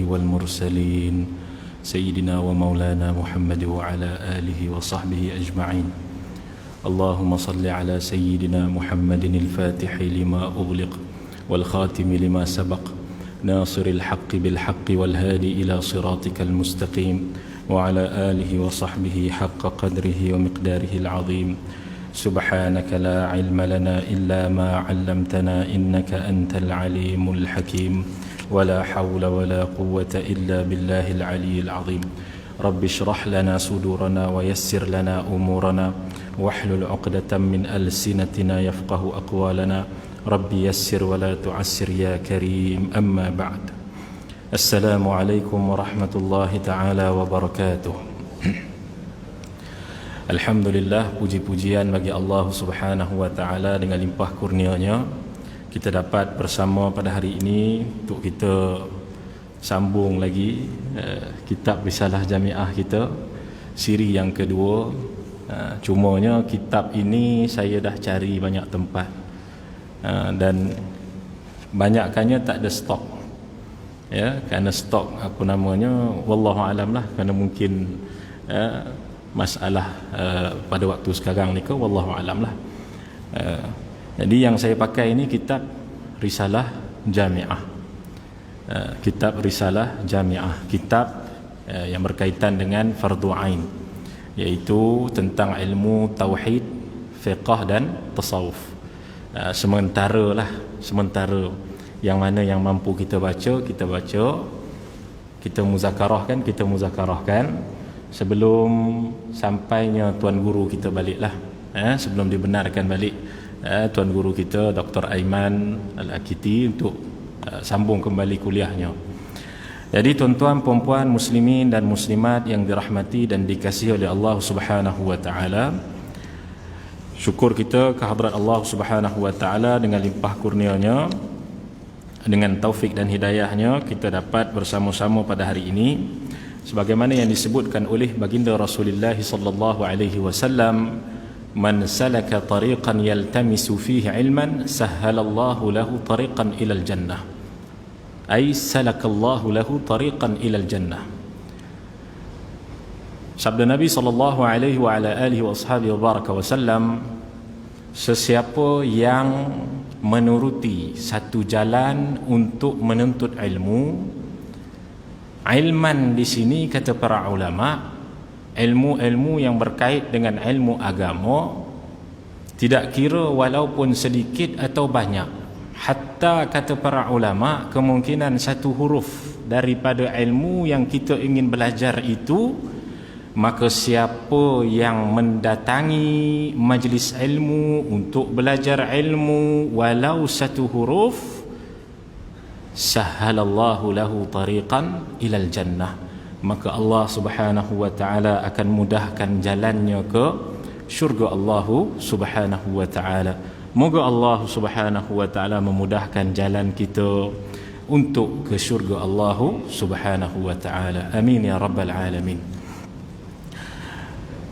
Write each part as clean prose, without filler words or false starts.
والمرسلين سيدنا ومولانا محمد وعلى آله وصحبه أجمعين. اللهم صل على سيدنا محمد الفاتح لما أغلق والخاتم لما سبق ناصر الحق بالحق والهادي إلى صراطك المستقيم وعلى آله وصحبه حق قدره ومقداره العظيم. سبحانك لا علم لنا إلا ما علمتنا إنك أنت العليم الحكيم ولا حول ولا قوة إلا بالله العلي العظيم. رب اشرح لنا صدورنا ويسر لنا أمورنا واحلل عقدة من ألسنتنا يفقه أقوالنا. رب يسر ولا تعسر يا كريم. أما بعد. السلام عليكم ورحمة الله تعالى وبركاته. Alhamdulillah, puji-pujian bagi Allah Subhanahu wa taala, dengan limpah kurnia-Nya kita dapat bersama pada hari ini untuk kita sambung lagi kitab Risalah Jamiah kita, siri yang kedua. Cumanya kitab ini saya dah cari banyak tempat dan banyakkannya tak ada stok. Ya, kerana stok apa namanya wallahu alam lah, kerana mungkin masalah pada waktu sekarang ni ke wallahu alam lah. Jadi yang saya pakai ini kitab Risalah Jamiah. Kitab Risalah Jamiah, kitab yang berkaitan dengan fardu ain, iaitu tentang ilmu tauhid, fiqh dan tasawuf. Sementara yang mana yang mampu kita baca, kita muzakarahkan sebelum sampainya tuan guru kita baliklah, sebelum dibenarkan balik tuan guru kita Dr. Aiman Al-Akiti untuk sambung kembali kuliahnya. Jadi tuan-tuan, puan-puan, muslimin dan muslimat yang dirahmati dan dikasihi oleh Allah Subhanahu wa taala, syukur kita kehadrat Allah Subhanahu wa taala dengan limpah kurnia-Nya, dengan taufik dan hidayahnya kita dapat bersama-sama pada hari ini sebagaimana yang disebutkan oleh baginda Rasulullah sallallahu alaihi wasallam, man salaka tariqan yaltamisu fihi ilman sahhalallahu lahu tariqan ilal jannah, ay salakallahu lahu tariqan ilal jannah. Sabda Nabi sallallahu alaihi wa ala alihi wasallam, sesiapa yang menuruti satu jalan untuk menuntut ilmu. Ilman di sini kata para ulama, ilmu-ilmu yang berkait dengan ilmu agama, tidak kira walaupun sedikit atau banyak. Hatta kata para ulama, kemungkinan satu huruf daripada ilmu yang kita ingin belajar itu, maka siapa yang mendatangi majlis ilmu untuk belajar ilmu walau satu huruf, sahhalallahu lahu tariqan ilal jannah, maka Allah Subhanahu wa taala akan mudahkan jalannya ke syurga Allah Subhanahu wa taala. Moga Allah Subhanahu wa taala memudahkan jalan kita untuk ke syurga Allah Subhanahu wa taala. Amin ya rabbal alamin.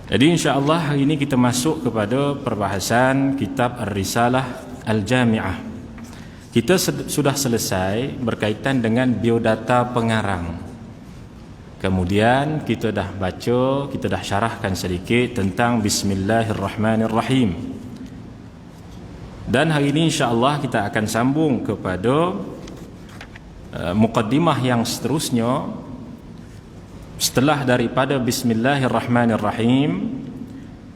Jadi insya-Allah hari ini kita masuk kepada perbahasan kitab Ar-Risalah Al-Jami'ah. Kita sudah selesai berkaitan dengan biodata pengarang. Kemudian kita dah baca, kita dah syarahkan sedikit tentang Bismillahirrahmanirrahim. Dan hari ini insya-Allah kita akan sambung kepada muqaddimah yang seterusnya. Setelah daripada Bismillahirrahmanirrahim,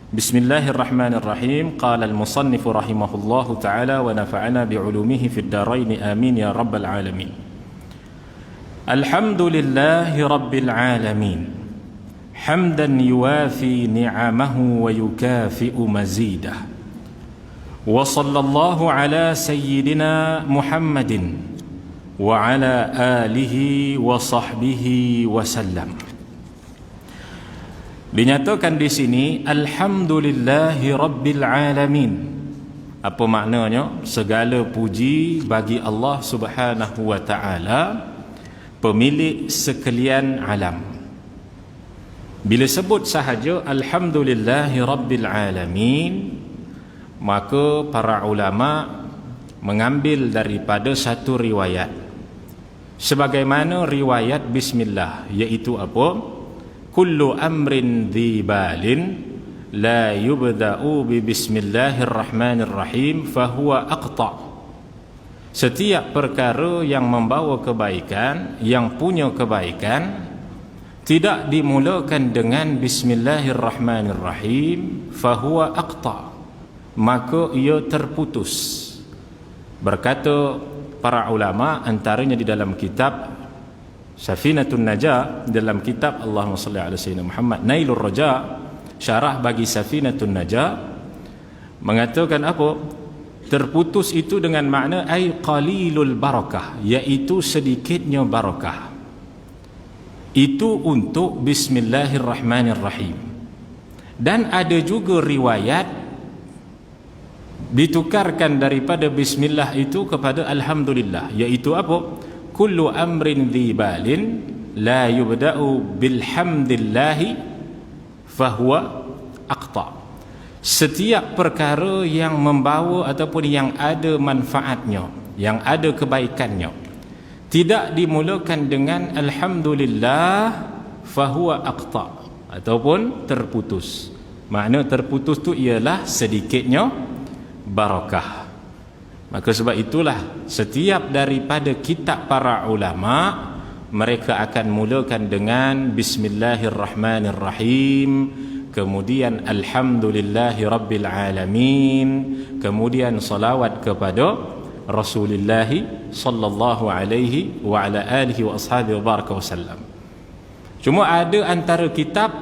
Bismillahirrahmanirrahim. Qala al-musannif rahimahullahu ta'ala wa nafa'ana bi'ulumihi fid darain amin ya rabbal alamin. Alhamdulillahi rabbil alamin, hamdan yuwafi ni'amahu wa yukafi'u mazidah. Wa sallallahu ala sayyidina Muhammadin wa ala alihi wa sahbihi wa sallam. Dinyatakan di sini alhamdulillahi rabbil alamin. Apa maknanya? Segala puji bagi Allah Subhanahu wa taala, pemilik sekalian alam. Bila sebut sahaja alhamdulillahi rabbil alamin, maka para ulama mengambil daripada satu riwayat sebagaimana riwayat bismillah, iaitu apa? Kullu amrin dhi balin la yubda'u bi bismillahirrahmanirrahim fahuwa aqta'. Setiap perkara yang membawa kebaikan, yang punya kebaikan, tidak dimulakan dengan bismillahirrahmanirrahim, fahuwa aqta', maka ia terputus. Berkata para ulama, antaranya di dalam kitab Safinatun Najah, dalam kitab Allahumma salli ala sayyidina Muhammad, Nailur Raja, syarah bagi Safinatun Najah, mengatakan apa? Terputus itu dengan makna ay qalilul barakah, iaitu sedikitnya barakah. Itu untuk bismillahirrahmanirrahim. Dan ada juga riwayat ditukarkan daripada bismillah itu kepada alhamdulillah, iaitu apa? Kullu amrin dhi balin la yubda'u bilhamdillahi fahuwa aqta'. Setiap perkara yang membawa ataupun yang ada manfaatnya, yang ada kebaikannya, tidak dimulakan dengan alhamdulillah, fahuwa aqta', ataupun terputus. Makna terputus tu ialah sedikitnya barakah. Maka sebab itulah setiap daripada kitab para ulama, mereka akan mulakan dengan bismillahirrahmanirrahim, kemudian alhamdulillahi rabbil alamin, kemudian salawat kepada Rasulullah sallallahu alaihi wa ala alihi wa ashabihi wa baraka wasallam. Cuma ada antara kitab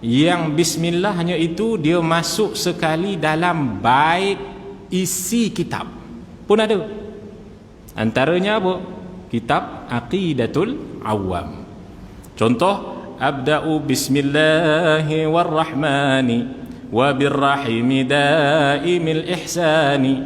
yang bismillahnya itu dia masuk sekali dalam bait isi kitab pun ada. Antaranya apa? Kitab Aqidatul Awam. Contoh, abda'u bismillahi warrahmani wa birrahimi daimil ihsani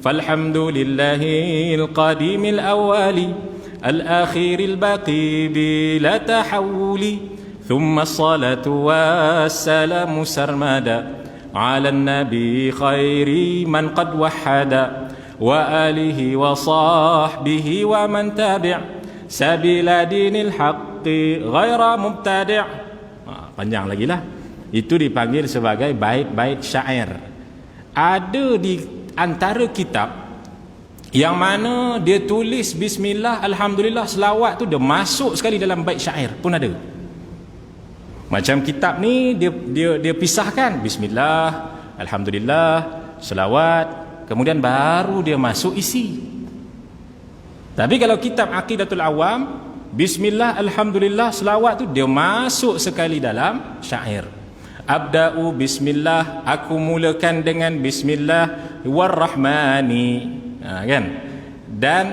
falhamdulillahil qadimil awwali al-akhiril baqi bila tahawuli thumma salatu wassalamu sarmada ala nabi khairi man qad wahada wa alihi wa sahbihi wa man tabi' sabila dinil haqqi ghaira mubtadi'. Panjang lagi lah. Itu dipanggil sebagai bait-bait syair. Ada di antara kitab yang mana dia tulis bismillah, alhamdulillah, selawat tu dia masuk sekali dalam bait syair pun ada. Macam kitab ni dia pisahkan bismillah, alhamdulillah, selawat, kemudian baru dia masuk isi. Tapi kalau kitab Aqidatul Awam, bismillah, alhamdulillah, selawat tu dia masuk sekali dalam syair. Abda'u bismillah, aku mulakan dengan bismillah, warrahmani, kan? Dan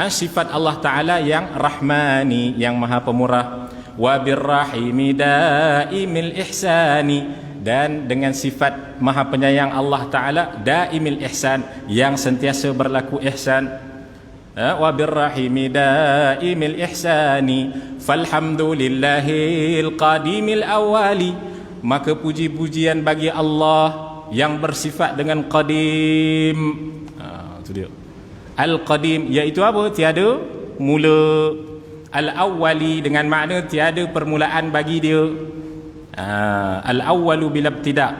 sifat Allah Ta'ala yang rahmani, yang maha pemurah. Wa birrahimi daimil ihsani, dan dengan sifat maha penyayang Allah Ta'ala daimil ihsan, yang sentiasa berlaku ihsan. Wa birrahimi daimil ihsani falhamdulillahil qadimil awwali, maka puji-pujian bagi Allah yang bersifat dengan qadim. Itu dia. Al-qadim iaitu apa? Tiada mula. Al-awwali dengan makna tiada permulaan bagi dia. Al-awwalu bila ibtida'.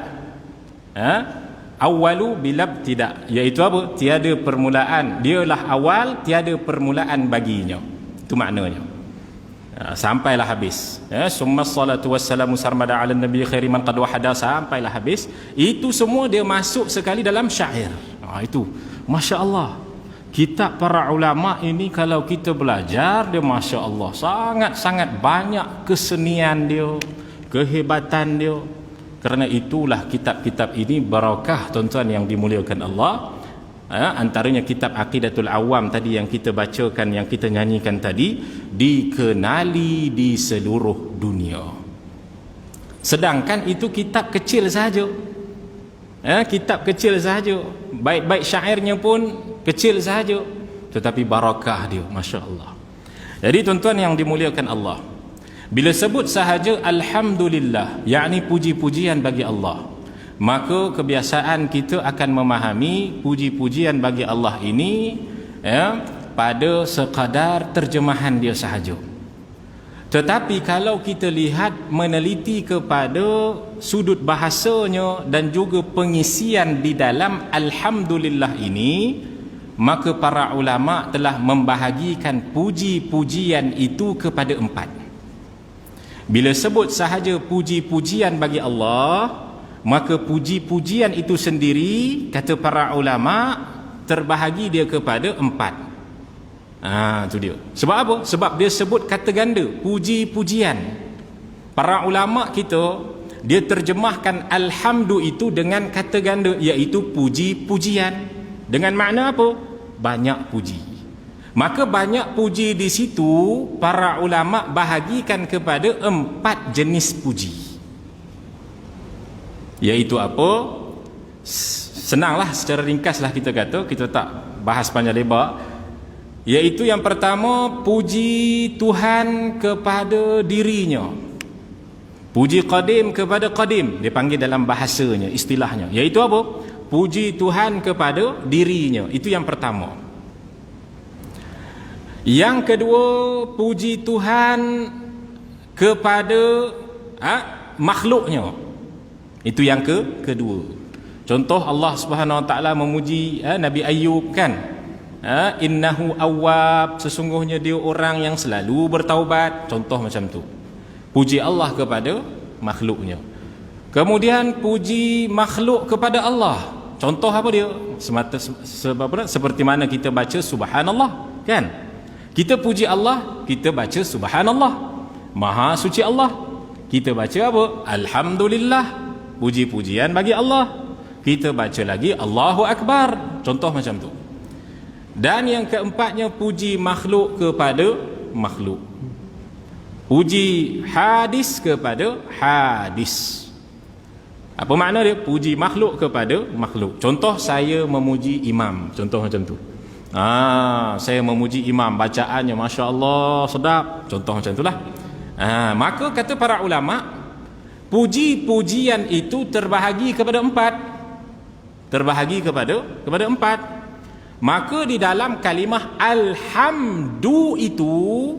Awwalu bila ibtida', iaitu apa? Tiada permulaan. Dialah awal, tiada permulaan baginya. Itu maknanya. Sampailah habis. Summa salatu wassalamu sarmada ala nabi khairi man qad wahada, sampailah habis. Itu semua dia masuk sekali dalam syair. Itu Masya Allah. Kitab para ulama ini kalau kita belajar, dia Masya Allah, sangat-sangat banyak kesenian dia, kehebatan dia. Kerana itulah kitab-kitab ini barakah, tuan-tuan yang dimuliakan Allah. Antaranya kitab Aqidatul Awam tadi yang kita bacakan, yang kita nyanyikan tadi, dikenali di seluruh dunia. Sedangkan itu kitab kecil sahaja. Kitab kecil sahaja. Bait-bait syairnya pun kecil sahaja, tetapi barakah dia, Masya Allah. Jadi tuan-tuan yang dimuliakan Allah, bila sebut sahaja alhamdulillah, yakni puji-pujian bagi Allah, maka kebiasaan kita akan memahami puji-pujian bagi Allah ini pada sekadar terjemahan dia sahaja. Tetapi kalau kita lihat meneliti kepada sudut bahasanya dan juga pengisian di dalam alhamdulillah ini, maka para ulama telah membahagikan puji-pujian itu kepada 4. Bila sebut sahaja puji-pujian bagi Allah, maka puji-pujian itu sendiri, kata para ulama, terbahagi dia kepada 4. Tu dia. Sebab apa? Sebab dia sebut kata ganda, puji-pujian. Para ulama kita, dia terjemahkan alhamdu itu dengan kata ganda, iaitu puji-pujian. Dengan makna apa? Banyak puji. Maka banyak puji di situ para ulama bahagikan kepada 4 jenis puji. Iaitu apa? Senanglah, secara ringkaslah kita kata, kita tak bahas panjang lebar. Iaitu yang pertama, puji Tuhan kepada dirinya. Puji qadim kepada qadim, dia panggil dalam bahasanya, istilahnya. Iaitu apa? Puji Tuhan kepada dirinya. Itu yang pertama. Yang kedua, puji Tuhan kepada makhluknya. Itu yang kedua. Contoh, Allah Subhanahu Wa Taala memuji Nabi Ayub, kan? Innahu awwab, sesungguhnya dia orang yang selalu bertaubat. Contoh macam tu. Puji Allah kepada makhluknya. Kemudian puji makhluk kepada Allah. Contoh apa dia? Seperti mana kita baca subhanallah, kan? Kita puji Allah, kita baca subhanallah, maha suci Allah. Kita baca apa? Alhamdulillah, puji-pujian bagi Allah. Kita baca lagi Allahu Akbar. Contoh macam tu. Dan yang keempatnya, puji makhluk kepada makhluk. Puji hadis kepada hadis. Apa makna dia? Puji makhluk kepada makhluk. Contoh, saya memuji imam. Contoh macam tu. Saya memuji imam, bacaannya Masya Allah, sedap. Contoh macam itulah. Maka kata para ulama, puji-pujian itu terbahagi kepada 4. Terbahagi kepada 4. Maka di dalam kalimah alhamdu itu,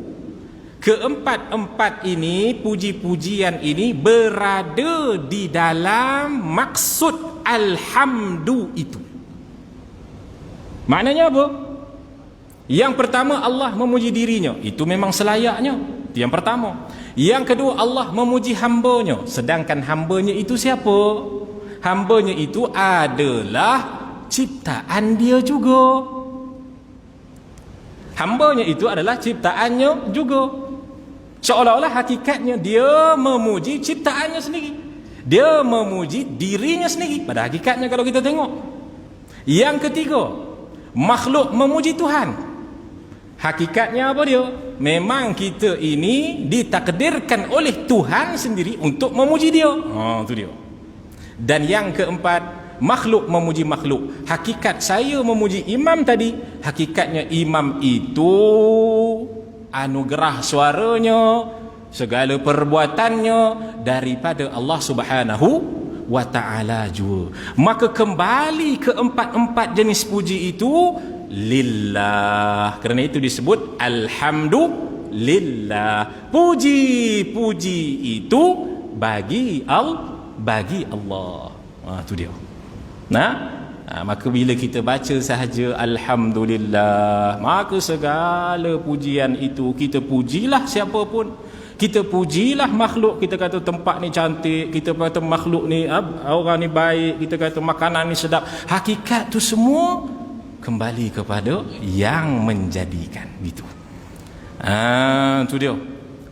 keempat-empat ini, puji-pujian ini berada di dalam maksud alhamdu itu. Maknanya apa? Yang pertama, Allah memuji dirinya. Itu memang selayaknya. Itu yang pertama. Yang kedua, Allah memuji hambanya. Sedangkan hambanya itu siapa? Hambanya itu adalah ciptaan dia juga. Hambanya itu adalah ciptaannya juga. Seolah-olah hakikatnya dia memuji ciptaannya sendiri. Dia memuji dirinya sendiri. Pada hakikatnya kalau kita tengok. Yang ketiga, makhluk memuji Tuhan. Hakikatnya apa dia? Memang kita ini ditakdirkan oleh Tuhan sendiri untuk memuji dia. Itu dia. Dan yang keempat, makhluk memuji makhluk. Hakikat saya memuji imam tadi, hakikatnya imam itu anugerah suaranya, segala perbuatannya daripada Allah Subhanahu wa Ta'ala juga. Maka kembali ke empat jenis puji itu lillah. Kerana itu disebut alhamdulillah. Puji-puji itu bagi Allah. Itu dia. Maka bila kita baca sahaja alhamdulillah, maka segala pujian itu kita pujilah siapa pun. Kita pujilah makhluk, kita kata tempat ni cantik, kita kata makhluk ni orang ni baik, kita kata makanan ni sedap. Hakikat tu semua kembali kepada yang menjadikan itu. Itu dia.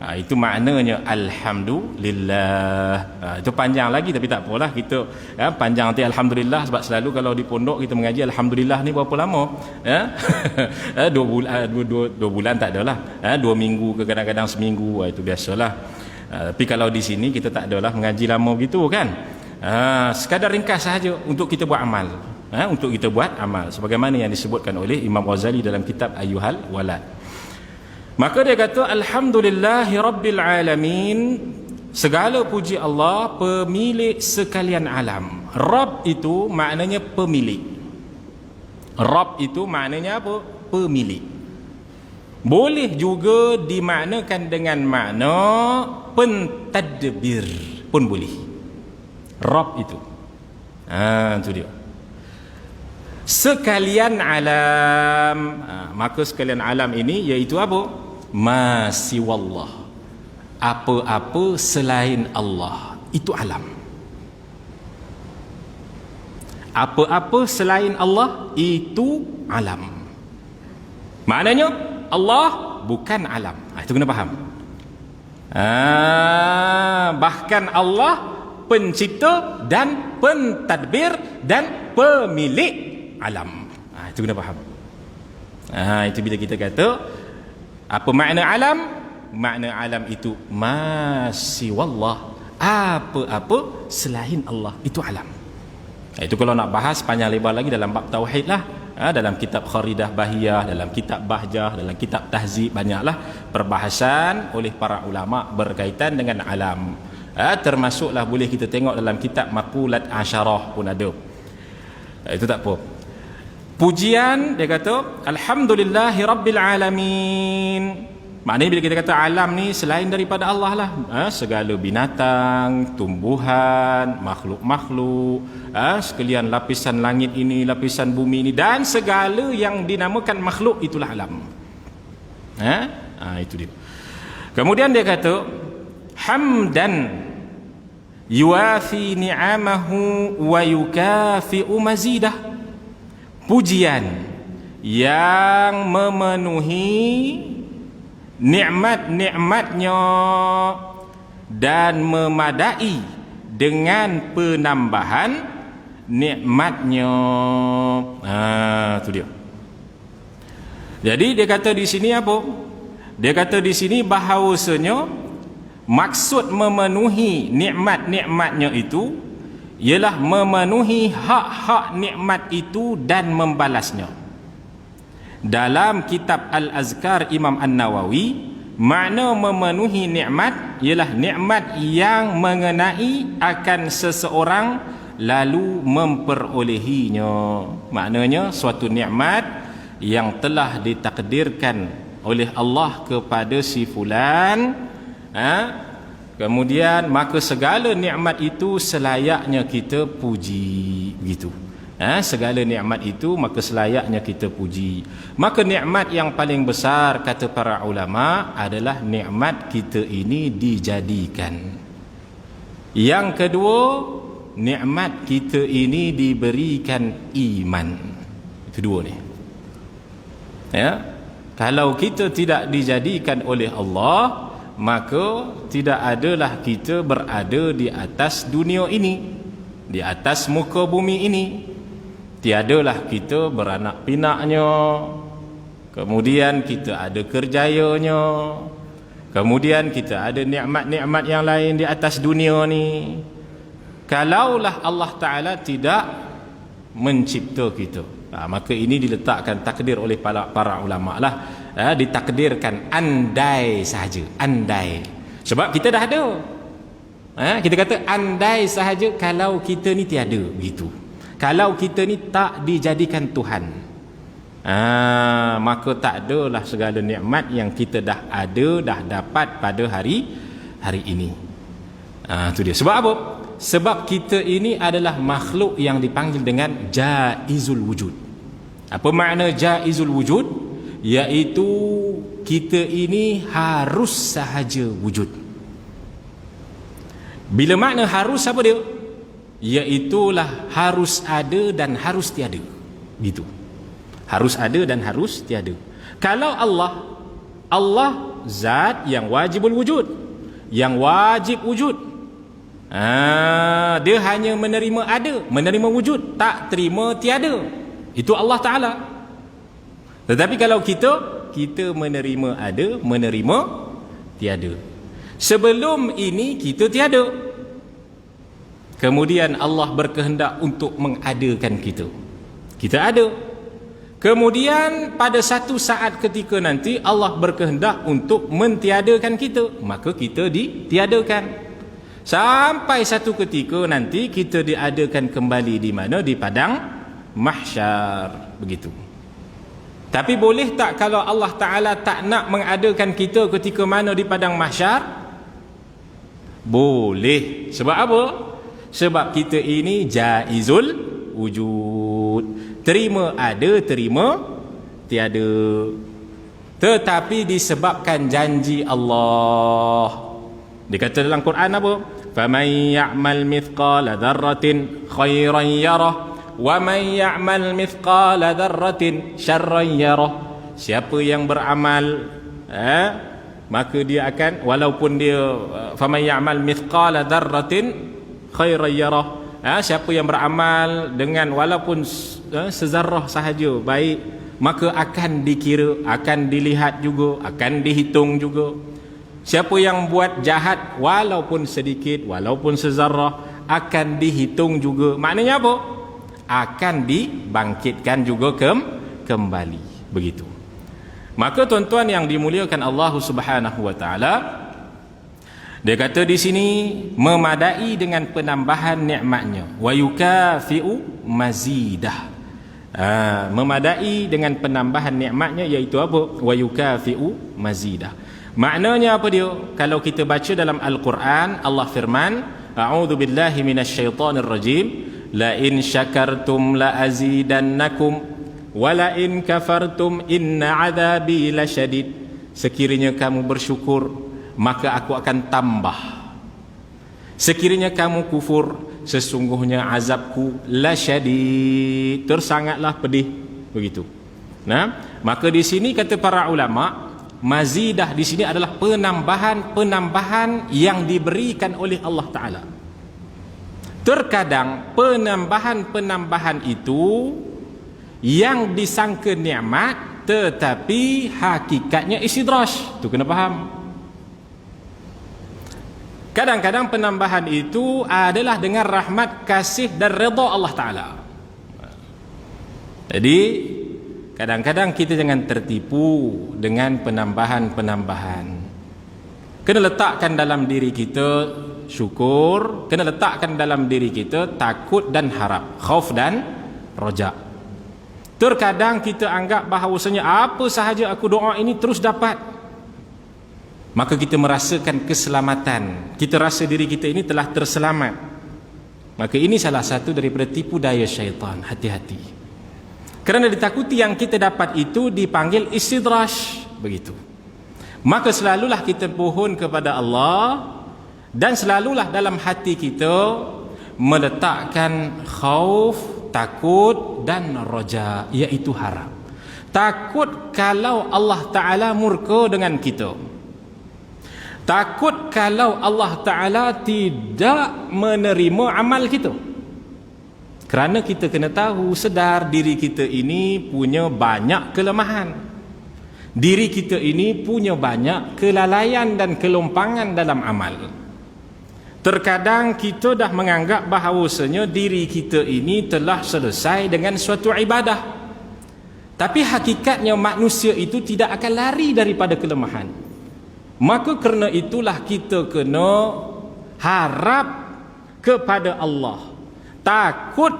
Itu maknanya alhamdulillah. Itu panjang lagi tapi tak apalah, kita panjang nanti alhamdulillah, sebab selalu kalau di pondok kita mengaji alhamdulillah ni berapa lama? 2 bulan, 2 bulan tak adalah. 2 minggu ke kadang-kadang seminggu, itu biasalah. Tapi kalau di sini kita tak adalah mengaji lama begitu kan. Sekadar ringkas sahaja untuk kita buat amal. Untuk kita buat amal sebagaimana yang disebutkan oleh Imam Ghazali dalam kitab Ayyuhal Walad. Maka dia kata alhamdulillahi rabbil alamin, segala puji Allah pemilik sekalian alam. Rabb itu maknanya pemilik. Rabb itu maknanya apa? Pemilik. Boleh juga dimaknakan dengan makna pentadbir pun boleh. Rabb itu. Itu dia. Sekalian alam. Maka sekalian alam ini iaitu apa? Ma siwallah. Apa-apa selain Allah itu alam. Apa-apa selain Allah itu alam. Maknanya Allah bukan alam. Itu kena faham. Bahkan Allah pencipta dan pentadbir dan pemilik alam. Itu kena faham. Itu bila kita kata apa makna alam? Makna alam itu masiwallah. Apa-apa selain Allah itu alam. Itu kalau nak bahas panjang lebar lagi dalam bab tauhid lah. Dalam kitab Kharidah Bahiyah, dalam kitab Bahjah, dalam kitab Tahzib, banyaklah perbahasan oleh para ulama berkaitan dengan alam. Termasuklah boleh kita tengok dalam kitab Maqulat Asyarah pun ada. Itu tak apa. Pujian dia kata alhamdulillahi rabbil alamin. Maknanya bila kita kata alam ni selain daripada Allah lah, segala binatang, tumbuhan, makhluk-makhluk, sekalian lapisan langit ini, lapisan bumi ini, dan segala yang dinamakan makhluk itulah alam. Itu dia. Kemudian dia kata hamdan yuwafi ni'amahu wa yukafi'u mazidah. Pujian yang memenuhi nikmat-nikmatnya dan memadai dengan penambahan nikmatnya. Itu dia. Jadi dia kata di sini apa? Dia kata di sini bahawasanya maksud memenuhi nikmat-nikmatnya itu ialah memenuhi hak-hak nikmat itu dan membalasnya. Dalam kitab Al-Azkar Imam An-Nawawi, makna memenuhi nikmat ialah nikmat yang mengenai akan seseorang lalu memperolehinya. Maknanya suatu nikmat yang telah ditakdirkan oleh Allah kepada si fulan, kemudian maka segala nikmat itu selayaknya kita puji, begitu. Segala nikmat itu maka selayaknya kita puji. Maka nikmat yang paling besar kata para ulama adalah nikmat kita ini dijadikan. Yang kedua, nikmat kita ini diberikan iman. Itu dua ni. Kalau kita tidak dijadikan oleh Allah, maka tidak adalah kita berada di atas dunia ini, di atas muka bumi ini. Tiadalah kita beranak pinaknya, kemudian kita ada kerjayanya, kemudian kita ada nikmat-nikmat yang lain di atas dunia ni. Kalaulah Allah Ta'ala tidak mencipta kita, maka ini diletakkan takdir oleh para ulama lah. Ditakdirkan andai sahaja, andai. Sebab kita dah ada. Kita kata andai sahaja kalau kita ni tiada, begitu. Kalau kita ni tak dijadikan Tuhan, maka tak adalah segala nikmat yang kita dah ada, dah dapat pada hari ini. Itu dia. Sebab apa? Sebab kita ini adalah makhluk yang dipanggil dengan jaizul wujud. Apa makna jaizul wujud? Iaitu kita ini harus sahaja wujud. Bila makna harus apa dia? Iaitulah harus ada dan harus tiada, gitu. Harus ada dan harus tiada. Kalau Allah zat yang wajibul wujud, yang wajib wujud. Dia hanya menerima ada, menerima wujud, tak terima tiada. Itu Allah Ta'ala. Tetapi kalau kita menerima ada, menerima tiada. Sebelum ini kita tiada. Kemudian Allah berkehendak untuk mengadakan kita. Kita ada. Kemudian pada satu saat ketika nanti Allah berkehendak untuk mentiadakan kita, maka kita ditiadakan. Sampai satu ketika nanti kita diadakan kembali di mana? Di padang mahsyar, begitu. Tapi boleh tak kalau Allah Ta'ala tak nak mengadakan kita ketika mana di padang mahsyar? Boleh. Sebab apa? Sebab kita ini jaizul wujud. Terima ada, terima tiada. Tetapi disebabkan janji Allah. Dia kata dalam Quran apa? فَمَنْ يَعْمَلْ مِثْقَالَ ذَرَّةٍ خَيْرًا يَرَهُ وَمَنْ يَعْمَلْ مِثْقَالَ ذَرَّةٍ شَرًّا يَرَهُ. Siapa yang beramal, maka dia akan, walaupun dia فَمَنْ يَعْمَلْ مِثْقَالَ ذَرَّةٍ خَيْرًا يَرَهُ, siapa yang beramal dengan walaupun sezarah sahaja baik, maka akan dikira, akan dilihat juga, akan dihitung juga. Siapa yang buat jahat walaupun sedikit, walaupun sezarah, akan dihitung juga. Maknanya apa? Akan dibangkitkan juga kembali. Begitu. Maka tuan-tuan yang dimuliakan Allah Subhanahu wa taala, dia kata di sini memadai dengan penambahan nikmatnya, wa yukafi'u mazidah. Memadai dengan penambahan nikmatnya, iaitu apa? Wa yukafi'u mazidah. Maknanya apa dia? Kalau kita baca dalam Al-Quran, Allah firman, a'udzu billahi minasyaitonir rajim, la in syakartum la azidannakum wa la in kafartum inna adzabi lasyadid. Sekiranya kamu bersyukur, maka aku akan tambah. Sekiranya kamu kufur, sesungguhnya azabku lasyadid, tersangatlah pedih. Begitu. Nah, maka di sini kata para ulama, mazidah di sini adalah penambahan yang diberikan oleh Allah Ta'ala. Terkadang penambahan itu yang disangka nikmat, tetapi hakikatnya istidraj. Itu kena faham. Kadang-kadang penambahan itu adalah dengan rahmat, kasih dan redha Allah Ta'ala. Jadi kadang-kadang kita jangan tertipu dengan penambahan. Kena letakkan dalam diri kita syukur, kena letakkan dalam diri kita takut dan harap, khauf dan roja. Terkadang kita anggap bahawasanya apa sahaja aku doa ini terus dapat, maka kita merasakan keselamatan, kita rasa diri kita ini telah terselamat. Maka ini salah satu daripada tipu daya syaitan. Hati-hati, kerana ditakuti yang kita dapat itu dipanggil istidraj. Begitu. Maka selalulah kita pohon kepada Allah, dan selalulah dalam hati kita meletakkan khauf, takut dan roja, iaitu harap. Takut kalau Allah Ta'ala murka dengan kita. Takut kalau Allah Ta'ala tidak menerima amal kita. Kerana kita kena tahu, sedar diri kita ini punya banyak kelemahan. Diri kita ini punya banyak kelalaian dan kelompangan dalam amal. Terkadang kita dah menganggap bahawasanya diri kita ini telah selesai dengan suatu ibadah. Tapi hakikatnya manusia itu tidak akan lari daripada kelemahan. Maka kerana itulah kita kena harap kepada Allah, takut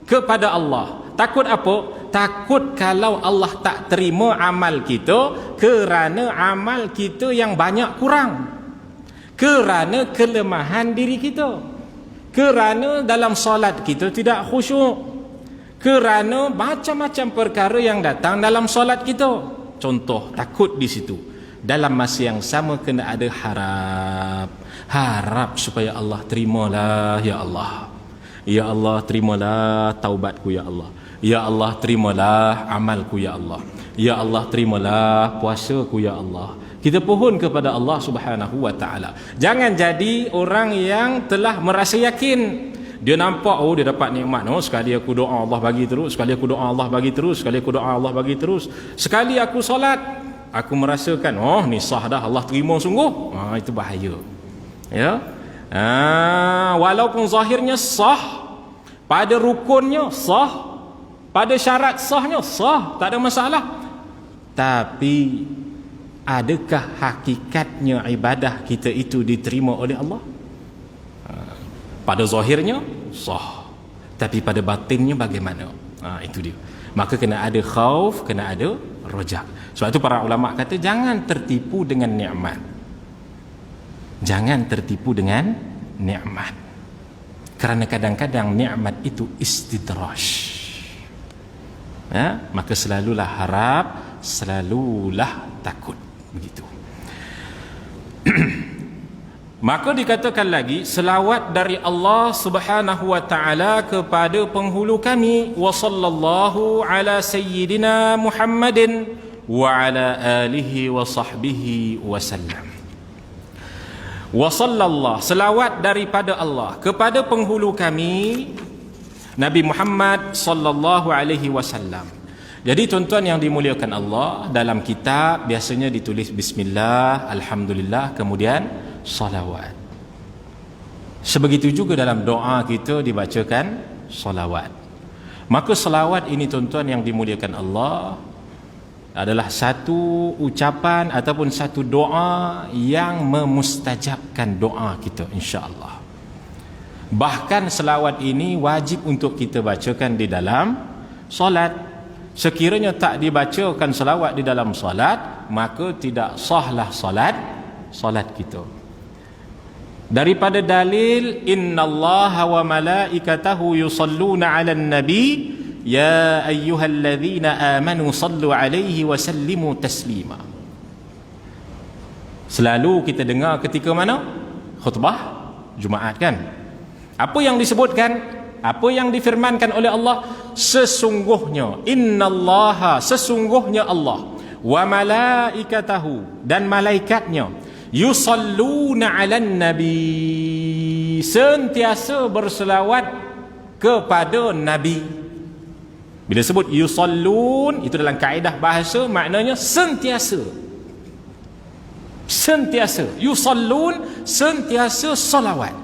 kepada Allah. Takut apa? Takut kalau Allah tak terima amal kita kerana amal kita yang banyak kurang, kerana kelemahan diri kita, kerana dalam solat kita tidak khusyuk, kerana macam-macam perkara yang datang dalam solat kita. Contoh, takut di situ. Dalam masa yang sama kena ada harap supaya Allah terimalah, ya Allah. Ya Allah, terimalah taubatku, ya Allah. Ya Allah, terimalah amalku, ya Allah. Ya Allah, terimalah puasaku, ya Allah. Kita pohon kepada Allah Subhanahu wa taala. Jangan jadi orang yang telah merasa yakin. Dia nampak, oh dia dapat nikmat, oh sekali aku doa Allah bagi terus, sekali aku doa Allah bagi terus, sekali aku doa Allah bagi terus. Sekali aku solat, aku merasakan, oh ni sah dah, Allah terima sungguh. Itu bahaya. Ya. Walaupun zahirnya sah, pada rukunnya sah, pada syarat sahnya sah, tak ada masalah. Tapi adakah hakikatnya ibadah kita itu diterima oleh Allah? Pada zahirnya sah, tapi pada batinnya bagaimana? Itu dia. Maka kena ada khauf, kena ada roja. Sebab tu para ulama kata jangan tertipu dengan nikmat. Jangan tertipu dengan nikmat. Kerana kadang-kadang nikmat itu istidraj. Maka selalulah harap, selalulah takut. Begitu. Maka dikatakan lagi, selawat dari Allah Subhanahu wa taala kepada penghulu kami, wa sallallahu ala sayyidina Muhammadin wa ala alihi wa sahbihi wasallam. Wa sallallahu, selawat daripada Allah kepada penghulu kami Nabi Muhammad sallallahu alaihi wasallam. Jadi tuan-tuan yang dimuliakan Allah, dalam kitab biasanya ditulis bismillah, alhamdulillah, kemudian salawat. Sebegitu juga dalam doa kita dibacakan salawat. Maka salawat ini tuan-tuan yang dimuliakan Allah adalah satu ucapan ataupun satu doa yang memustajabkan doa kita, insya-Allah. Bahkan selawat ini wajib untuk kita bacakan di dalam solat. Sekiranya tak dibacakan selawat di dalam solat, maka tidak sahlah solat kita. Daripada dalil, innallaha wa malaikatahu yusalluna 'alan nabi ya ayyuhalladzina amanu sallu 'alaihi wa sallimu taslima. Selalu kita dengar ketika mana? Khutbah Jumaat kan? Apa yang disebutkan? Apa yang difirmankan oleh Allah? Sesungguhnya, innallaha, sesungguhnya Allah, wa malaikatahu, dan malaikatnya, yusalluna 'alan nabi, sentiasa berselawat kepada nabi. Bila sebut yusallun, itu dalam kaedah bahasa maknanya sentiasa. Sentiasa yusallun, sentiasa salawat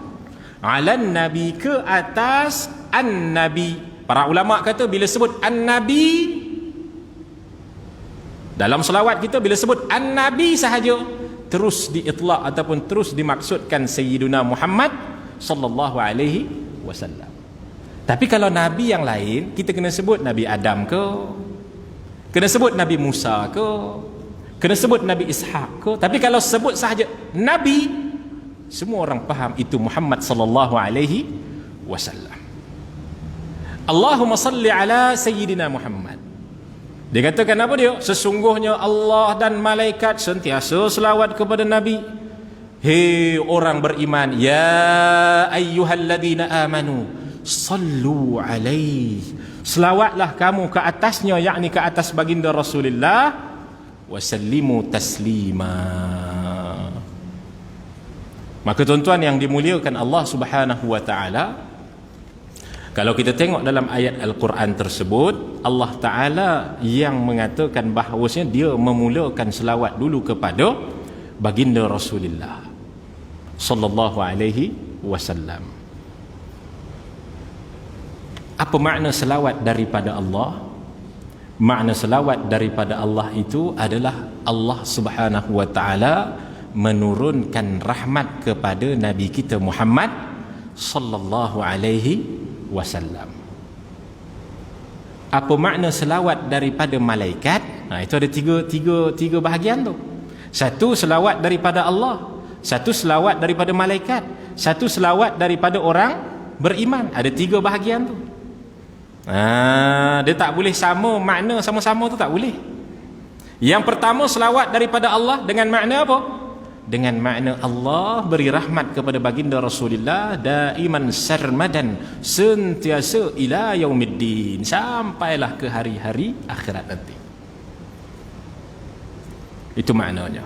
'alan nabi, ke atas an-nabi. Para ulama kata bila sebut an-nabi dalam selawat kita, bila sebut an-nabi sahaja, terus diitlaq ataupun terus dimaksudkan Sayyiduna Muhammad sallallahu alaihi wasallam. Tapi kalau nabi yang lain, kita kena sebut Nabi Adam ke, kena sebut Nabi Musa ke, kena sebut Nabi Ishaq ke. Tapi kalau sebut sahaja nabi, semua orang faham itu Muhammad sallallahu alaihi wasallam. Allahumma salli ala sayyidina Muhammad. Dia katakan apa dia? Sesungguhnya Allah dan malaikat sentiasa selawat kepada Nabi. Hei orang beriman, ya ayyuhalladzina amanu sallu alaihi, selawatlah kamu ke atasnya, yakni ke atas baginda Rasulullah, wasallimu taslima. Maka tuan-tuan yang dimuliakan Allah Subhanahu wa taala, kalau kita tengok dalam ayat Al-Quran tersebut, Allah Ta'ala yang mengatakan bahawasanya dia memulakan selawat dulu kepada baginda Rasulullah sallallahu alaihi wasallam. Apa makna selawat daripada Allah? Makna selawat daripada Allah itu adalah Allah Subhanahu wa taala menurunkan rahmat kepada Nabi kita Muhammad sallallahu alaihi wasallam. Apa makna selawat daripada malaikat? Itu ada tiga bahagian tu. Satu selawat daripada Allah, satu selawat daripada malaikat, satu selawat daripada orang beriman. Ada tiga bahagian tu. Dia tak boleh sama makna sama-sama tu, tak boleh. Yang pertama selawat daripada Allah dengan makna apa? Dengan makna Allah beri rahmat kepada baginda Rasulullah daiman sarmadan, sentiasa ila yaumiddin, sampailah ke hari-hari akhirat nanti. Itu maknanya.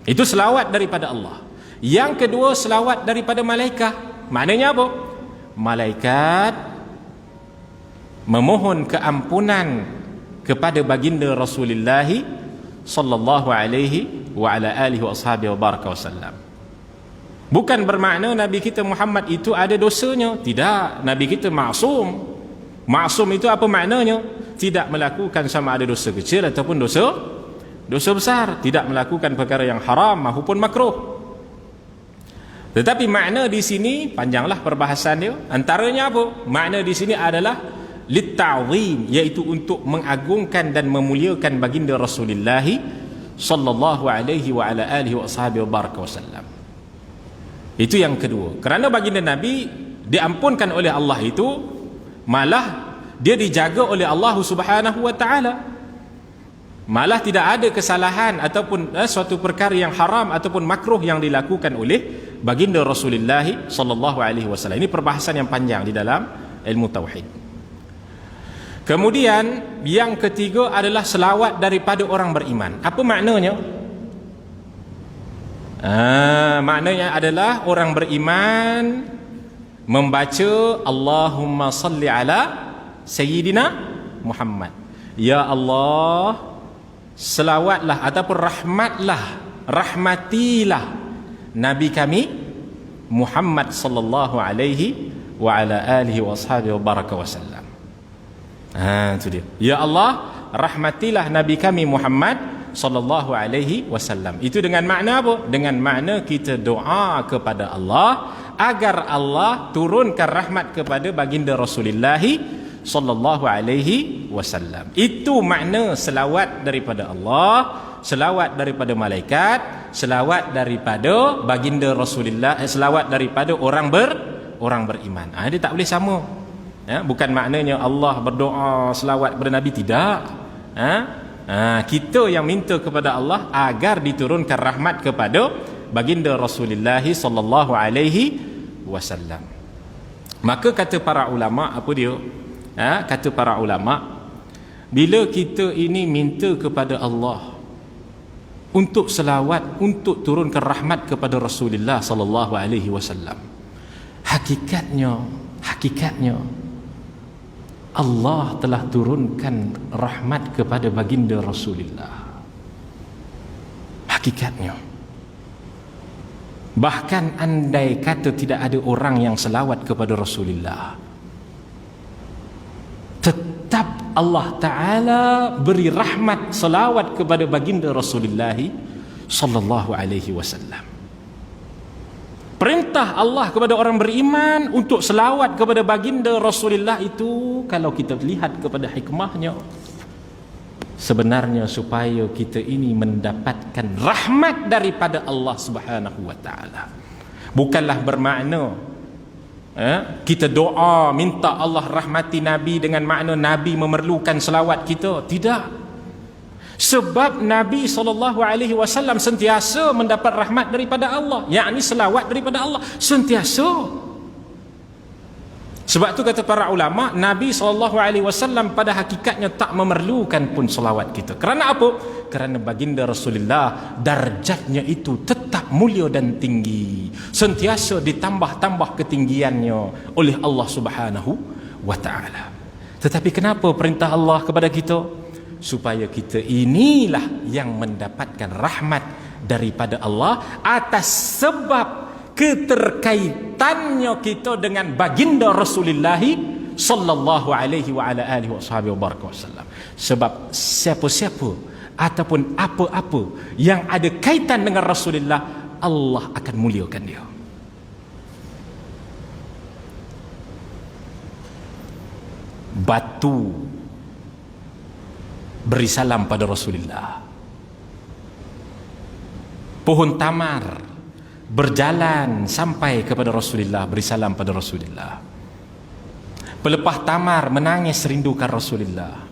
Itu selawat daripada Allah. Yang kedua selawat daripada malaikat. Maknanya apa? Malaikat memohon keampunan kepada baginda Rasulullah sallallahu alaihi wa ala alihi wa ashabihi wa baraka wasallam. Bukan bermakna Nabi kita Muhammad itu ada dosanya. Tidak. Nabi kita maksum. Maksum itu apa maknanya? Tidak melakukan sama ada dosa kecil ataupun dosa besar. Tidak melakukan perkara yang haram maupun makruh. Tetapi makna di sini panjanglah perbahasan dia. Antaranya apa? Makna di sini adalah litta'zim, iaitu untuk mengagungkan dan memuliakan baginda Rasulullah sallallahu alaihi wa ala alihi wa ashabihi wa baraka wasallam. Itu yang kedua. Kerana baginda Nabi diampunkan oleh Allah itu, malah dia dijaga oleh Allah Subhanahu wa taala. Malah tidak ada kesalahan ataupun suatu perkara yang haram ataupun makruh yang dilakukan oleh baginda Rasulullah sallallahu alaihi wasallam. Ini perbahasan yang panjang di dalam ilmu tauhid. Kemudian yang ketiga adalah selawat daripada orang beriman. Apa maknanya? Maknanya adalah orang beriman membaca Allahumma salli ala Sayyidina Muhammad. Ya Allah, selawatlah ataupun rahmatilah Nabi kami Muhammad sallallahu alaihi wa ala alihi wa ashabihi wa baraka wasallam. Itu dia. Ya Allah, rahmatilah Nabi kami Muhammad sallallahu alaihi wasallam. Itu dengan makna apa? Dengan makna kita doa kepada Allah agar Allah turunkan rahmat kepada baginda Rasulullah sallallahu alaihi wasallam. Itu makna selawat daripada Allah, selawat daripada malaikat, selawat daripada baginda Rasulullah, selawat daripada orang beriman. Dia tak boleh sama. Bukan maknanya Allah berdoa selawat kepada Nabi, tidak. Kita yang minta kepada Allah agar diturunkan rahmat kepada baginda Rasulullah sallallahu alaihi wasallam. Maka kata para ulama, apa dia? Kata para ulama, bila kita ini minta kepada Allah untuk selawat, untuk turunkan rahmat kepada Rasulullah sallallahu alaihi wasallam, hakikatnya Allah telah turunkan rahmat kepada baginda Rasulullah. Hakikatnya. Bahkan andai kata tidak ada orang yang selawat kepada Rasulullah, tetap Allah Ta'ala beri rahmat selawat kepada baginda Rasulullah sallallahu alaihi wasallam. Perintah Allah kepada orang beriman untuk selawat kepada baginda Rasulullah itu, kalau kita lihat kepada hikmahnya, sebenarnya supaya kita ini mendapatkan rahmat daripada Allah Subhanahu wa taala. Bukanlah bermakna kita doa minta Allah rahmati Nabi dengan makna Nabi memerlukan selawat kita. Tidak. Sebab Nabi SAW sentiasa mendapat rahmat daripada Allah, yakni selawat daripada Allah sentiasa. Sebab tu kata para ulama, Nabi SAW pada hakikatnya tak memerlukan pun selawat kita. Kerana apa? Kerana baginda Rasulullah darjatnya itu tetap mulia dan tinggi, sentiasa ditambah-tambah ketinggiannya oleh Allah Subhanahu wa taala. Tetapi kenapa perintah Allah kepada kita? Supaya kita inilah yang mendapatkan rahmat daripada Allah atas sebab keterkaitannya kita dengan baginda Rasulullah sallallahu alaihi wa ala alihi wasallam. Sebab siapa-siapa ataupun apa-apa yang ada kaitan dengan Rasulullah, Allah akan muliakan dia. Batu beri salam pada Rasulullah. Pohon tamar berjalan sampai kepada Rasulullah, beri salam pada Rasulullah. Pelepah tamar menangis rindukan Rasulullah.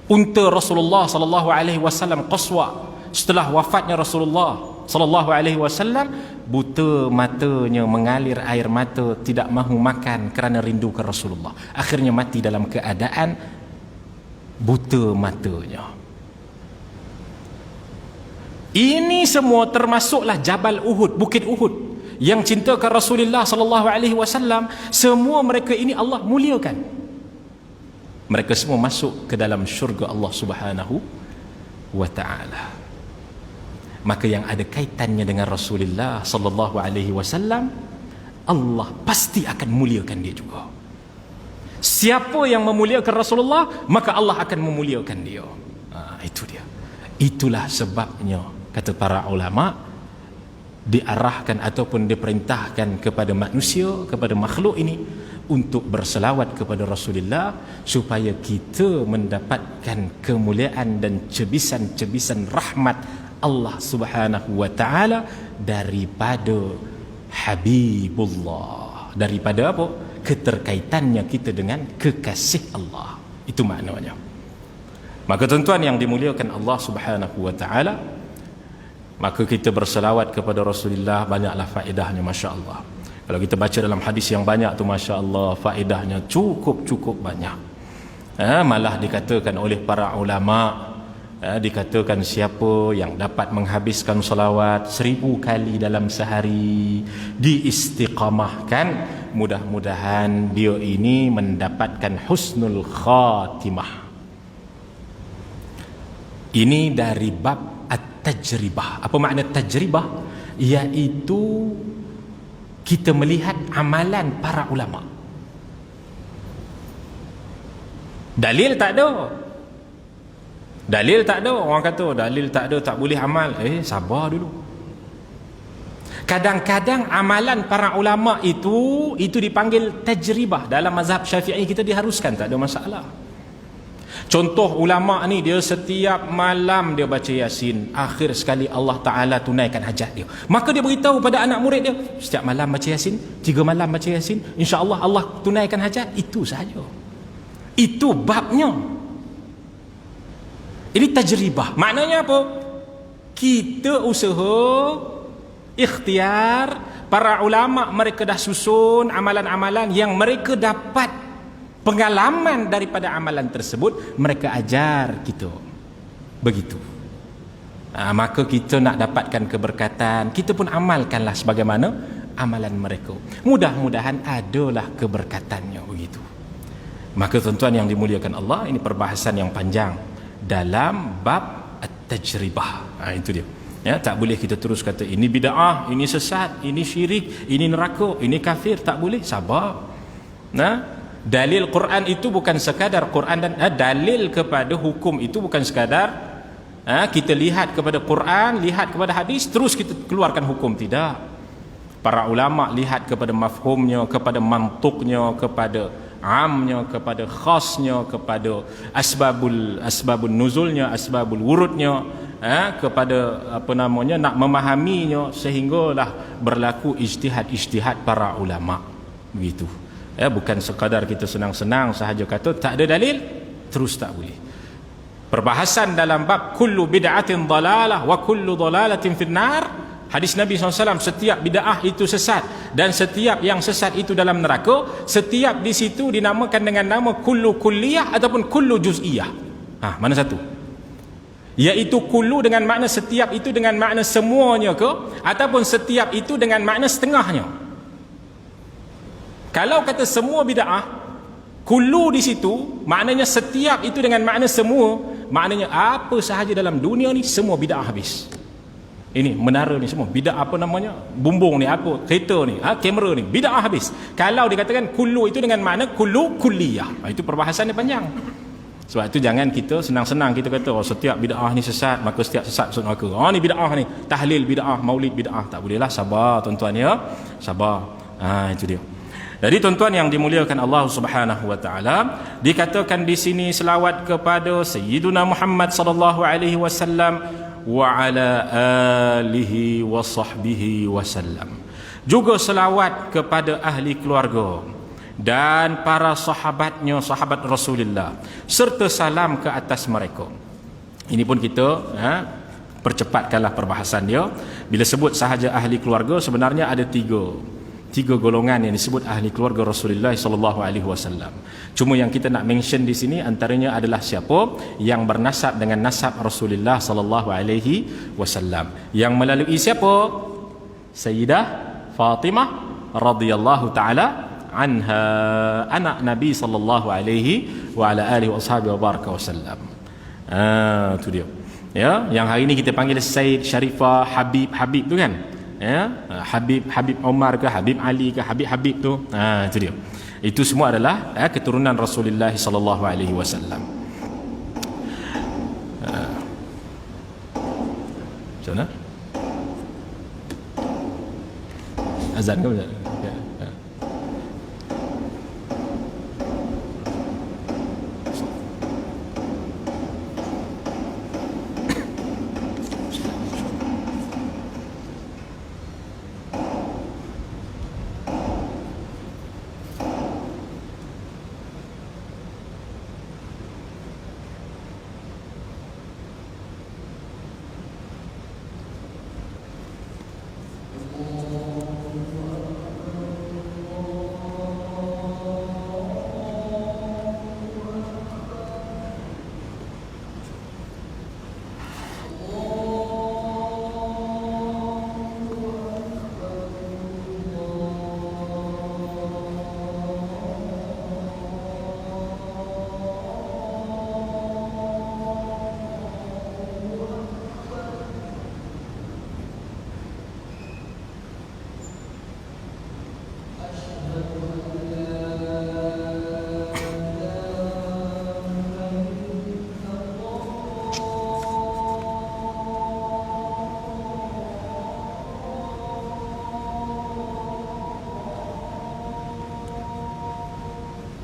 Unta Rasulullah sallallahu alaihi wasallam qaswa, setelah wafatnya Rasulullah sallallahu alaihi wasallam, buta matanya, mengalir air mata, tidak mahu makan kerana rindukan Rasulullah. Akhirnya mati dalam keadaan buta matanya. Ini semua termasuklah Jabal Uhud, Bukit Uhud, yang cintakan Rasulullah sallallahu alaihi wasallam. Semua mereka ini Allah muliakan. Mereka semua masuk ke dalam syurga Allah Subhanahu wa taala. Maka yang ada kaitannya dengan Rasulullah sallallahu alaihi wasallam, Allah pasti akan muliakan dia juga. Siapa yang memuliakan Rasulullah, maka Allah akan memuliakan dia. Itu dia. Itulah sebabnya kata para ulama, diarahkan ataupun diperintahkan kepada manusia, kepada makhluk ini untuk berselawat kepada Rasulullah supaya kita mendapatkan kemuliaan dan cebisan-cebisan rahmat Allah Subhanahu wa taala daripada Habibullah, daripada apa? Keterkaitannya kita dengan kekasih Allah. Itu maknanya. Maka tuan-tuan yang dimuliakan Allah Subhanahu wa taala, maka kita berselawat kepada Rasulullah banyaklah faedahnya, masya-Allah. Kalau kita baca dalam hadis yang banyak tu, masya-Allah, faedahnya cukup banyak. Malah dikatakan oleh para ulama, dikatakan siapa yang dapat menghabiskan salawat 1000 kali dalam sehari, diistiqamahkan, mudah-mudahan dia ini mendapatkan husnul khatimah. Ini dari bab tajribah. Apa makna tajribah? Iaitu kita melihat amalan para ulama. Dalil tak ada. Dalil tak ada. Orang kata dalil tak ada, tak boleh amal. Sabar dulu. Kadang-kadang amalan para ulama itu dipanggil tajribah. Dalam mazhab Syafi'i kita diharuskan, tak ada masalah. Contoh ulama ni, dia setiap malam dia baca Yasin, akhir sekali Allah Ta'ala tunaikan hajat dia. Maka dia beritahu pada anak murid dia, setiap malam baca Yasin, 3 malam baca Yasin, insya-Allah Allah tunaikan hajat. Itu sahaja. Itu babnya. Ini tajribah. Maknanya apa? Kita usaha, ikhtiar, para ulama mereka dah susun amalan-amalan yang mereka dapat pengalaman daripada amalan tersebut, mereka ajar kita. Begitu. Maka kita nak dapatkan keberkatan, kita pun amalkanlah sebagaimana amalan mereka. Mudah-mudahan adalah keberkatannya. Begitu. Maka tuan-tuan yang dimuliakan Allah, ini perbahasan yang panjang dalam bab at-tajribah. Itu dia. Ya, tak boleh kita terus kata ini bid'ah, ini sesat, ini syirik, ini neraka, ini kafir. Tak boleh. Sabar. Dalil Quran itu bukan sekadar Quran, dan dalil kepada hukum itu bukan sekadar kita lihat kepada Quran, lihat kepada hadis terus kita keluarkan hukum. Tidak. Para ulama lihat kepada mafhumnya, kepada mantuknya, kepada amnya, kepada khasnya, kepada asbabun nuzulnya, asbabul wurudnya, kepada nak memahaminya, sehinggalah berlaku ijtihad para ulama. Begitu. Bukan sekadar kita senang-senang sahaja kata tak ada dalil, terus tak boleh. Perbahasan dalam bab kullu bid'atin dalalah wa kullu dalalatin finnar. Hadis Nabi SAW, setiap bid'ah itu sesat dan setiap yang sesat itu dalam neraka. Setiap di situ dinamakan dengan nama kullu kulliyah ataupun kullu juz'iyah. Mana satu? Iaitu kullu dengan makna setiap itu dengan makna semuanya ke, ataupun setiap itu dengan makna setengahnya. Kalau kata semua bid'ah, kullu di situ maknanya setiap itu dengan makna semua, maknanya apa sahaja dalam dunia ni semua bid'ah habis. Ini menara ni semua bid'ah, apa namanya, bumbung ni, apa kereta ni, kamera ni, bid'ah habis. Kalau dikatakan kullu itu dengan makna kullu kulliyah, itu perbahasannya panjang. Sebab itu jangan kita senang-senang kita kata setiap bid'ah ni sesat, maka setiap sesat masuk neraka. Ni bid'ah ni, tahlil bid'ah, maulid bid'ah. Tak bolehlah. Sabar tuan-tuan ya, sabar. Itu dia. Jadi tuan-tuan yang dimuliakan Allah Subhanahu wa taala, dikatakan di sini selawat kepada Sayyiduna Muhammad sallallahu alaihi wasallam wa ala alihi wa sahbihi wasallam. Juga selawat kepada ahli keluarga dan para sahabatnya, sahabat Rasulullah, serta salam ke atas mereka. Ini pun kita percepatkanlah perbahasan dia. Bila sebut sahaja ahli keluarga, sebenarnya ada tiga golongan yang disebut ahli keluarga Rasulullah sallallahu alaihi wasallam. Cuma yang kita nak mention di sini antaranya adalah siapa yang bernasab dengan nasab Rasulullah sallallahu alaihi wasallam, yang melalui siapa? Sayyidah Fatimah radhiyallahu taala anha, anak Nabi sallallahu alaihi wa ala alihi washabihi wa baraka wasallam. Itu dia. Ya, yang hari ini kita panggil Sayyid Sharifah Habib tu kan? Habib Omar ke, Habib Ali ke, Habib tu, itu dia. Itu semua adalah keturunan Rasulullah sallallahu alaihi wasallam. Macam mana? azan ke Ustaz? Ya. Ya.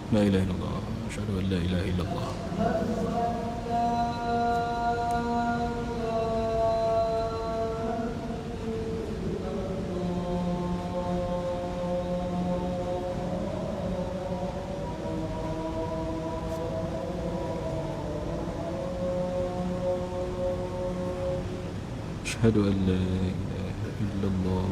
La ilaha illallah, asyhadu an la ilaha illallah. Asyhadu an la ilaha illallah.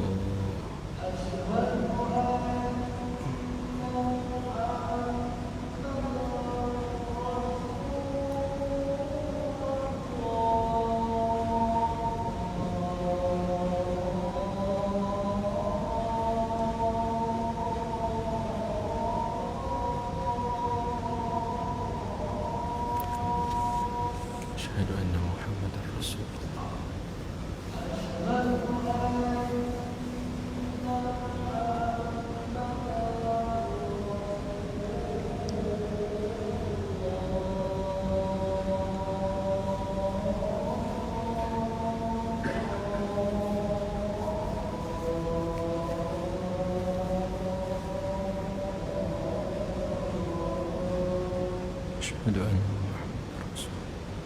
أشهد أن محمدا رسول الله. أشهد أن محمدا رسول الله.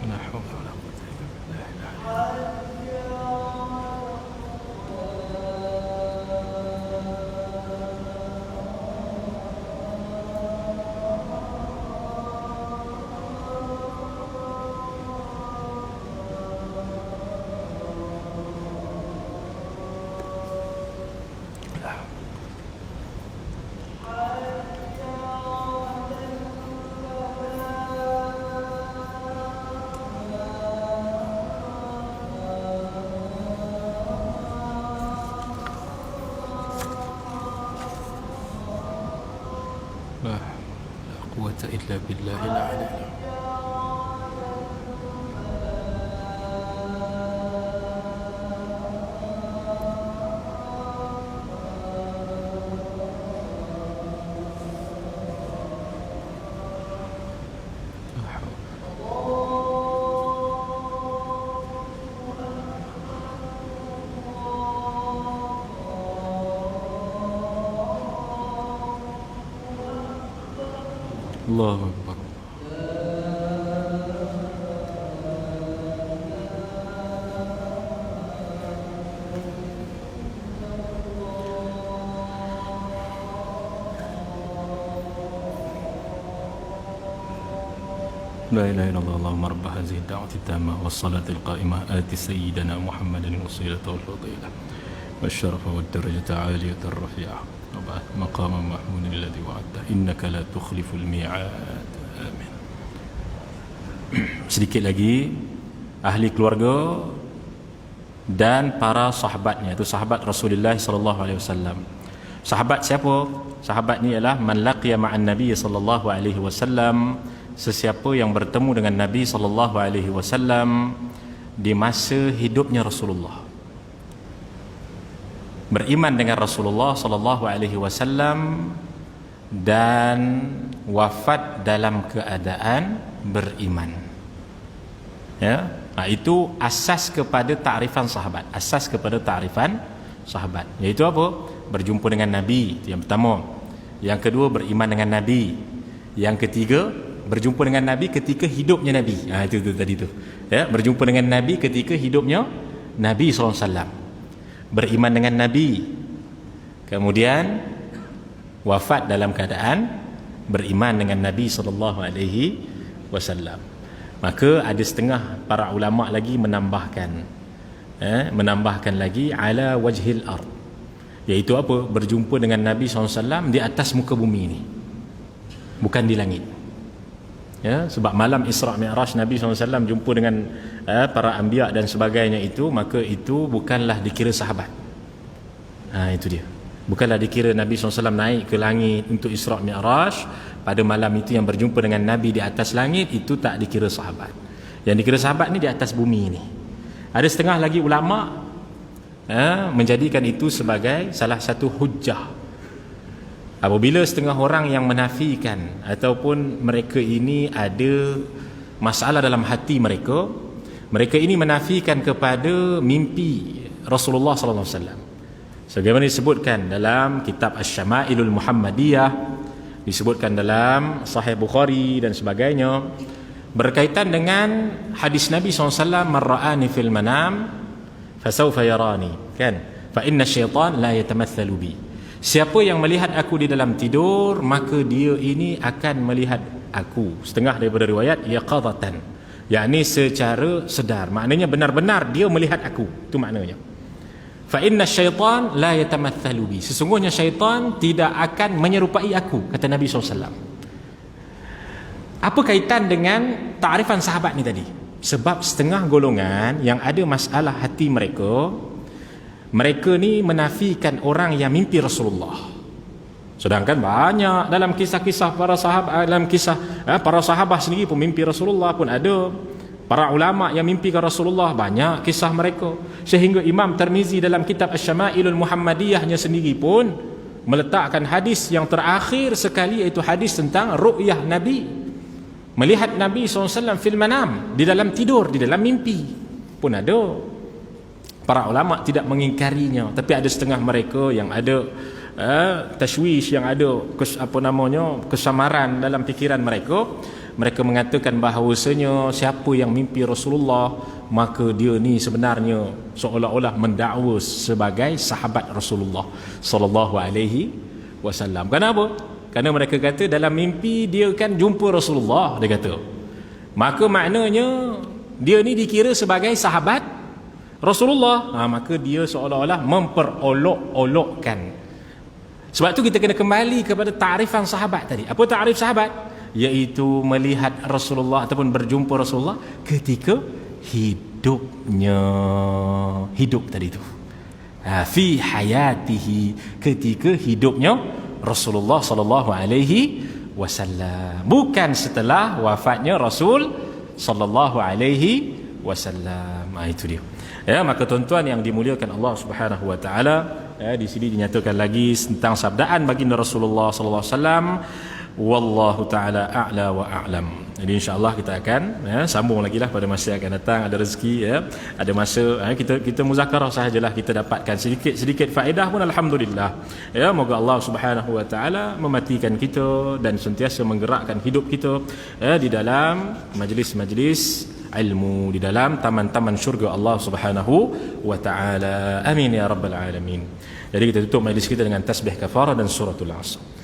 لا حول ولا قوة إلا بالله. لا قوة إلا بالله العلي العظيم. لا حول. الله أكبر. لا إله إلا الله. اللهم رب هذه الدعوة التامة والصلاة القائمة آت سيدنا محمد الوسيلة والفضيلة والشرف والدرجة عالية الرفيعة وبعد مقام محمود الذي وعدته إنك لا تخلف الميعاد. آمين. Sedikit lagi, ahli keluarga dan para sahabatnya, itu sahabat Rasulullah sallallahu alaihi wasallam. Sahabat siapa? Sahabat ni ialah man laqiya ma'an Nabi sallallahu alaihi wasallam, sesiapa yang bertemu dengan Nabi sallallahu alaihi wasallam di masa hidupnya Rasulullah. Beriman dengan Rasulullah sallallahu alaihi wasallam dan wafat dalam keadaan beriman. Ya, itu asas kepada ta'rifan sahabat. Asas kepada ta'rifan sahabat. Iaitu apa? Berjumpa dengan Nabi, itu yang pertama. Yang kedua, beriman dengan Nabi. Yang ketiga, berjumpa dengan Nabi ketika hidupnya Nabi. Itu tadi tu. Ya, berjumpa dengan Nabi ketika hidupnya Nabi sallallahu alaihi wasallam. Beriman dengan Nabi, kemudian wafat dalam keadaan beriman dengan Nabi sallallahu alaihi wasallam. Maka ada setengah para ulama lagi menambahkan lagi ala wajhil ard, iaitu apa? Berjumpa dengan Nabi sallallahu alaihi wasallam di atas muka bumi ini, bukan di langit. Ya, sebab malam Isra' Mi'raj Nabi SAW jumpa dengan para anbiya dan sebagainya itu, maka itu bukanlah dikira sahabat. Itu dia. Bukanlah dikira Nabi SAW naik ke langit untuk Isra' Mi'raj. Pada malam itu yang berjumpa dengan Nabi di atas langit, itu tak dikira sahabat. Yang dikira sahabat ni di atas bumi ni. Ada setengah lagi ulama menjadikan itu sebagai salah satu hujjah. Apabila setengah orang yang menafikan ataupun mereka ini ada masalah dalam hati mereka, mereka ini menafikan kepada mimpi Rasulullah sallallahu alaihi wasallam. Sebagaimana disebutkan dalam kitab Asy-Syama'ilul Muhammadiyah, disebutkan dalam Sahih Bukhari dan sebagainya, berkaitan dengan hadis Nabi SAW, man ra'ani fil manam fasawfa yarani, kan, fa inna syaitan la yatamathalu bi. Siapa yang melihat aku di dalam tidur, maka dia ini akan melihat aku. Setengah daripada riwayat yaqadatan, yakni secara sedar, maknanya benar-benar dia melihat aku, itu maknanya. Fa inna syaitan la yatamathalu bi, sesungguhnya syaitan tidak akan menyerupai aku, kata Nabi SAW. Apa kaitan dengan ta'rifan sahabat ni tadi? Sebab setengah golongan yang ada masalah hati mereka ni menafikan orang yang mimpi Rasulullah. Sedangkan banyak dalam kisah-kisah para sahabat, dalam kisah para sahabat sendiri pun mimpi Rasulullah pun ada. Para ulama yang mimpikan Rasulullah, banyak kisah mereka. Sehingga Imam Tirmizi dalam kitab Asy-Syama'ilul Muhammadiyahnya sendiri pun meletakkan hadis yang terakhir sekali, iaitu hadis tentang ru'yah Nabi, melihat Nabi SAW fil manam, di dalam tidur, di dalam mimpi pun ada. Para ulama tidak mengingkarinya, tapi ada setengah mereka yang ada tashwish, yang ada kesamaran dalam fikiran mereka. Mereka mengatakan bahawasanya siapa yang mimpi Rasulullah, maka dia ni sebenarnya seolah-olah mendakwa sebagai sahabat Rasulullah sallallahu alaihi wasallam. Kenapa? Kerana mereka kata dalam mimpi dia kan jumpa Rasulullah, dia kata. Maka maknanya dia ni dikira sebagai sahabat Rasulullah. Maka dia seolah-olah memperolok-olokkan. Sebab tu kita kena kembali kepada ta'rifan sahabat tadi. Apa ta'rif sahabat? Iaitu melihat Rasulullah ataupun berjumpa Rasulullah ketika hidupnya, hidup tadi tu, fi hayatihi, ketika hidupnya Rasulullah sallallahu alaihi wasallam, bukan setelah wafatnya Rasul sallallahu alaihi wasallam. Itu dia. Ya, maka tuan-tuan yang dimuliakan Allah Subhanahu wa taala, di sini dinyatakan lagi tentang sabdaan baginda Rasulullah sallallahu alaihi wasallam, wallahu taala a'la wa a'lam. Jadi insya-Allah kita akan sambung lagi lah pada masa yang akan datang. Ada rezeki, ada masa kita muzakarah sahajalah, kita dapatkan sedikit faedah pun alhamdulillah. Moga Allah Subhanahu wa taala mematikan kita dan sentiasa menggerakkan hidup kita di dalam majlis-majlis ilmu, di dalam taman-taman syurga Allah Subhanahu wa taala. Amin ya rabbal alamin. Jadi kita tutup majlis kita dengan tasbih kafarah dan suratul Asr.